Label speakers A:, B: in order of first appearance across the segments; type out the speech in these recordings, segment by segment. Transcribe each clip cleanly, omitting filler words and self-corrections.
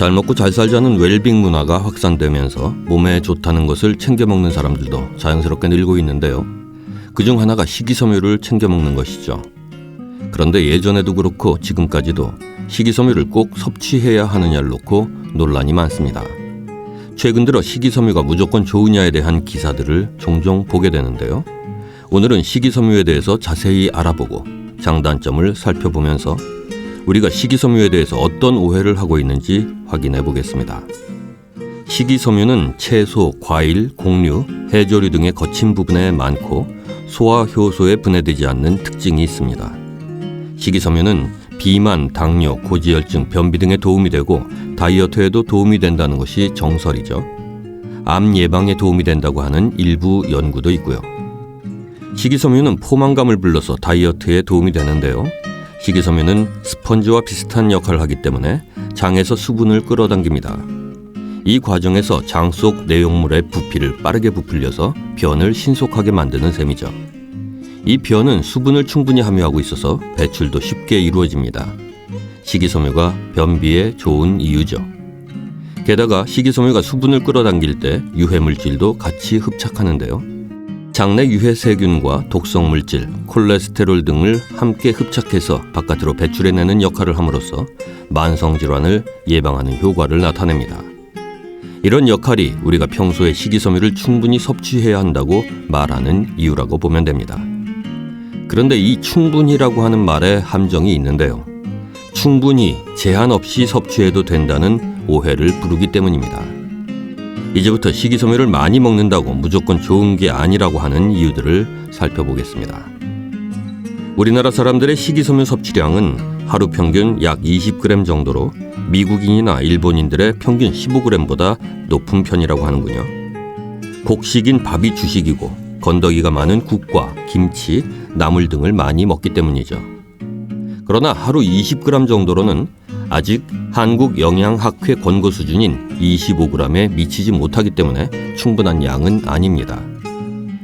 A: 잘 먹고 잘 살자는 웰빙 문화가 확산되면서 몸에 좋다는 것을 챙겨 먹는 사람들도 자연스럽게 늘고 있는데요. 그중 하나가 식이섬유를 챙겨 먹는 것이죠. 그런데 예전에도 그렇고 지금까지도 식이섬유를 꼭 섭취해야 하느냐를 놓고 논란이 많습니다. 최근 들어 식이섬유가 무조건 좋으냐에 대한 기사들을 종종 보게 되는데요. 오늘은 식이섬유에 대해서 자세히 알아보고 장단점을 살펴보면서 우리가 식이섬유에 대해서 어떤 오해를 하고 있는지 확인해 보겠습니다. 식이섬유는 채소, 과일, 곡류, 해조류 등의 거친 부분에 많고 소화 효소에 분해되지 않는 특징이 있습니다. 식이섬유는 비만, 당뇨, 고지혈증, 변비 등에 도움이 되고 다이어트에도 도움이 된다는 것이 정설이죠. 암 예방에 도움이 된다고 하는 일부 연구도 있고요. 식이섬유는 포만감을 불러서 다이어트에 도움이 되는데요. 식이섬유는 스펀지와 비슷한 역할을 하기 때문에 장에서 수분을 끌어당깁니다. 이 과정에서 장 속 내용물의 부피를 빠르게 부풀려서 변을 신속하게 만드는 셈이죠. 이 변은 수분을 충분히 함유하고 있어서 배출도 쉽게 이루어집니다. 식이섬유가 변비에 좋은 이유죠. 게다가 식이섬유가 수분을 끌어당길 때 유해물질도 같이 흡착하는데요. 장내 유해세균과 독성물질, 콜레스테롤 등을 함께 흡착해서 바깥으로 배출해내는 역할을 함으로써 만성질환을 예방하는 효과를 나타냅니다. 이런 역할이 우리가 평소에 식이섬유를 충분히 섭취해야 한다고 말하는 이유라고 보면 됩니다. 그런데 이 충분히라고 하는 말에 함정이 있는데요. 충분히 제한 없이 섭취해도 된다는 오해를 부르기 때문입니다. 이제부터 식이섬유를 많이 먹는다고 무조건 좋은 게 아니라고 하는 이유들을 살펴보겠습니다. 우리나라 사람들의 식이섬유 섭취량은 하루 평균 약 20g 정도로 미국인이나 일본인들의 평균 15g보다 높은 편이라고 하는군요. 곡식인 밥이 주식이고 건더기가 많은 국과 김치, 나물 등을 많이 먹기 때문이죠. 그러나 하루 20g 정도로는 아직 한국영양학회 권고 수준인 25g에 미치지 못하기 때문에 충분한 양은 아닙니다.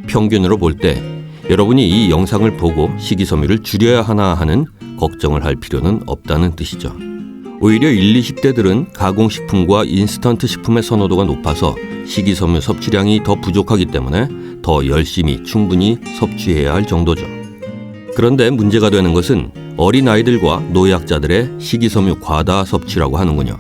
A: 평균으로 볼 때 여러분이 이 영상을 보고 식이섬유를 줄여야 하나 하는 걱정을 할 필요는 없다는 뜻이죠. 오히려 20, 20대들은 가공식품과 인스턴트 식품의 선호도가 높아서 식이섬유 섭취량이 더 부족하기 때문에 더 열심히 충분히 섭취해야 할 정도죠. 그런데 문제가 되는 것은 어린아이들과 노약자들의 식이섬유 과다 섭취라고 하는군요.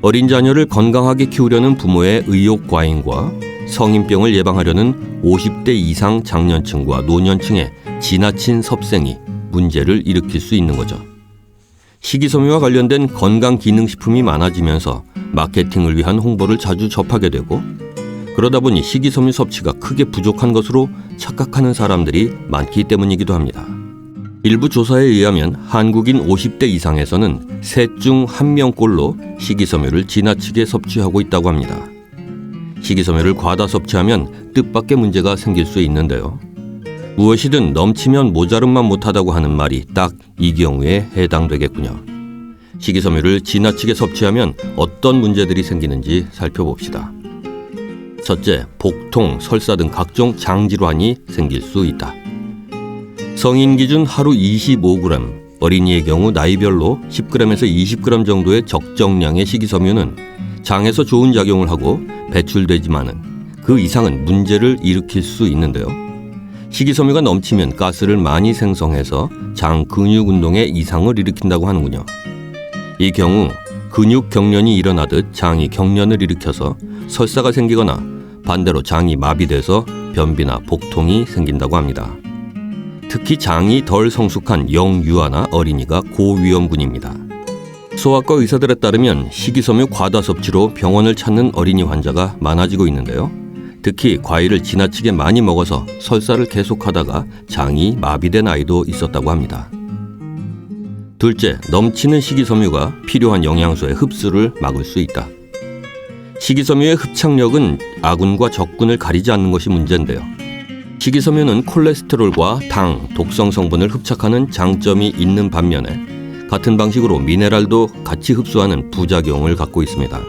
A: 어린 자녀를 건강하게 키우려는 부모의 의욕 과잉과 성인병을 예방하려는 50대 이상 장년층과 노년층의 지나친 섭생이 문제를 일으킬 수 있는 거죠. 식이섬유와 관련된 건강기능식품이 많아지면서 마케팅을 위한 홍보를 자주 접하게 되고 그러다 보니 식이섬유 섭취가 크게 부족한 것으로 착각하는 사람들이 많기 때문이기도 합니다. 일부 조사에 의하면 한국인 50대 이상에서는 셋 중 1명꼴로 식이섬유를 지나치게 섭취하고 있다고 합니다. 식이섬유를 과다 섭취하면 뜻밖의 문제가 생길 수 있는데요. 무엇이든 넘치면 모자름만 못하다고 하는 말이 딱 이 경우에 해당되겠군요. 식이섬유를 지나치게 섭취하면 어떤 문제들이 생기는지 살펴봅시다. 첫째, 복통, 설사 등 각종 장질환이 생길 수 있다. 성인 기준 하루 25g, 어린이의 경우 나이별로 10g에서 20g 정도의 적정량의 식이섬유는 장에서 좋은 작용을 하고 배출되지만은 그 이상은 문제를 일으킬 수 있는데요. 식이섬유가 넘치면 가스를 많이 생성해서 장 근육 운동에 이상을 일으킨다고 하는군요. 이 경우 근육 경련이 일어나듯 장이 경련을 일으켜서 설사가 생기거나 반대로 장이 마비돼서 변비나 복통이 생긴다고 합니다. 특히 장이 덜 성숙한 영유아나 어린이가 고위험군입니다. 소아과 의사들에 따르면 식이섬유 과다 섭취로 병원을 찾는 어린이 환자가 많아지고 있는데요. 특히 과일을 지나치게 많이 먹어서 설사를 계속하다가 장이 마비된 아이도 있었다고 합니다. 둘째, 넘치는 식이섬유가 필요한 영양소의 흡수를 막을 수 있다. 식이섬유의 흡착력은 아군과 적군을 가리지 않는 것이 문제인데요. 식이섬유는 콜레스테롤과 당, 독성 성분을 흡착하는 장점이 있는 반면에 같은 방식으로 미네랄도 같이 흡수하는 부작용을 갖고 있습니다.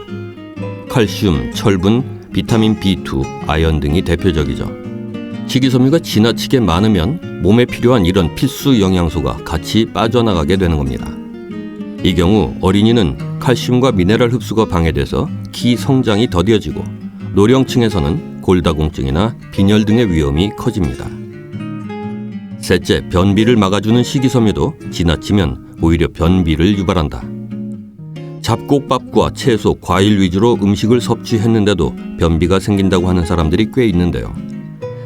A: 칼슘, 철분, 비타민 B2, 아연 등이 대표적이죠. 식이섬유가 지나치게 많으면 몸에 필요한 이런 필수 영양소가 같이 빠져나가게 되는 겁니다. 이 경우 어린이는 칼슘과 미네랄 흡수가 방해돼서 키 성장이 더뎌지고 노령층에서는 골다공증이나 빈혈 등의 위험이 커집니다. 셋째, 변비를 막아주는 식이섬유도 지나치면 오히려 변비를 유발한다. 잡곡밥과 채소, 과일 위주로 음식을 섭취했는데도 변비가 생긴다고 하는 사람들이 꽤 있는데요.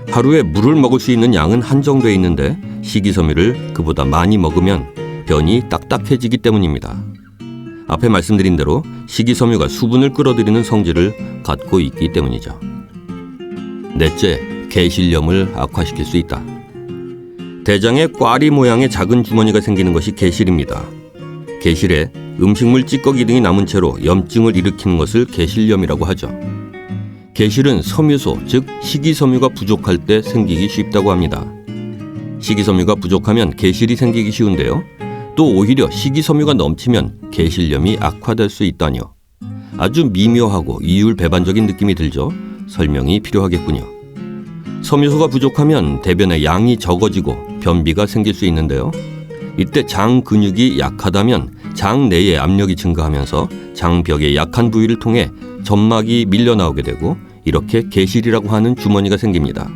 A: 하루에 물을 먹을 수 있는 양은 한정돼 있는데 식이섬유를 그보다 많이 먹으면 변이 딱딱해지기 때문입니다. 앞에 말씀드린 대로 식이섬유가 수분을 끌어들이는 성질을 갖고 있기 때문이죠. 넷째, 개실염을 악화시킬 수 있다. 대장에 꽈리 모양의 작은 주머니가 생기는 것이 개실입니다. 개실에 음식물 찌꺼기 등이 남은 채로 염증을 일으키는 것을 개실염이라고 하죠. 개실은 섬유소, 즉 식이섬유가 부족할 때 생기기 쉽다고 합니다. 식이섬유가 부족하면 개실이 생기기 쉬운데요. 또 오히려 식이섬유가 넘치면 개실염이 악화될 수 있다니요. 아주 미묘하고 이율배반적인 느낌이 들죠. 설명이 필요하겠군요. 섬유소가 부족하면 대변의 양이 적어지고 변비가 생길 수 있는데요. 이때 장 근육이 약하다면 장 내의 압력이 증가하면서 장벽의 약한 부위를 통해 점막이 밀려나오게 되고 이렇게 개실이라고 하는 주머니가 생깁니다.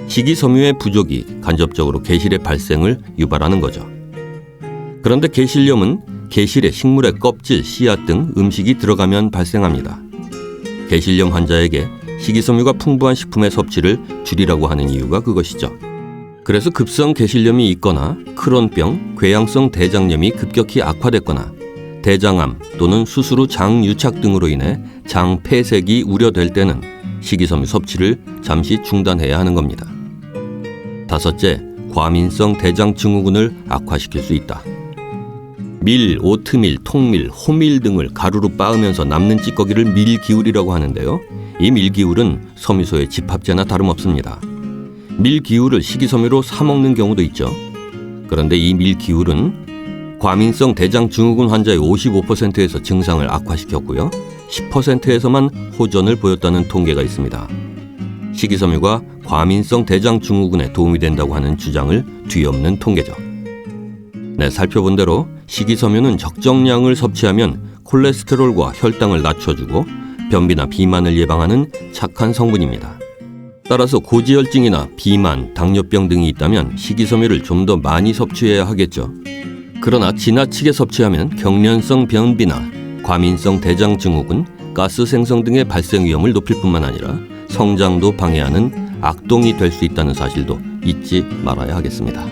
A: 식이섬유의 부족이 간접적으로 개실의 발생을 유발하는 거죠. 그런데 개실염은 개실의 식물의 껍질, 씨앗 등 음식이 들어가면 발생합니다. 개실염 환자에게 식이섬유가 풍부한 식품의 섭취를 줄이라고 하는 이유가 그것이죠. 그래서 급성 개실염이 있거나 크론병, 궤양성 대장염이 급격히 악화됐거나 대장암 또는 수술 후 장 유착 등으로 인해 장 폐색이 우려될 때는 식이섬유 섭취를 잠시 중단해야 하는 겁니다. 다섯째, 과민성 대장 증후군을 악화시킬 수 있다. 밀, 오트밀, 통밀, 호밀 등을 가루로 빻으면서 남는 찌꺼기를 밀기울이라고 하는데요. 이 밀기울은 섬유소의 집합제나 다름없습니다. 밀기울을 식이섬유로 사 먹는 경우도 있죠. 그런데 이 밀기울은 과민성 대장 증후군 환자의 55%에서 증상을 악화시켰고요. 10%에서만 호전을 보였다는 통계가 있습니다. 식이섬유가 과민성 대장 증후군에 도움이 된다고 하는 주장을 뒤엎는 통계죠. 네, 살펴본 대로 식이섬유는 적정량을 섭취하면 콜레스테롤과 혈당을 낮춰주고 변비나 비만을 예방하는 착한 성분입니다. 따라서 고지혈증이나 비만, 당뇨병 등이 있다면 식이섬유를 좀 더 많이 섭취해야 하겠죠. 그러나 지나치게 섭취하면 경련성 변비나 과민성 대장 증후군, 가스 생성 등의 발생 위험을 높일 뿐만 아니라 성장도 방해하는 악동이 될 수 있다는 사실도 잊지 말아야 하겠습니다.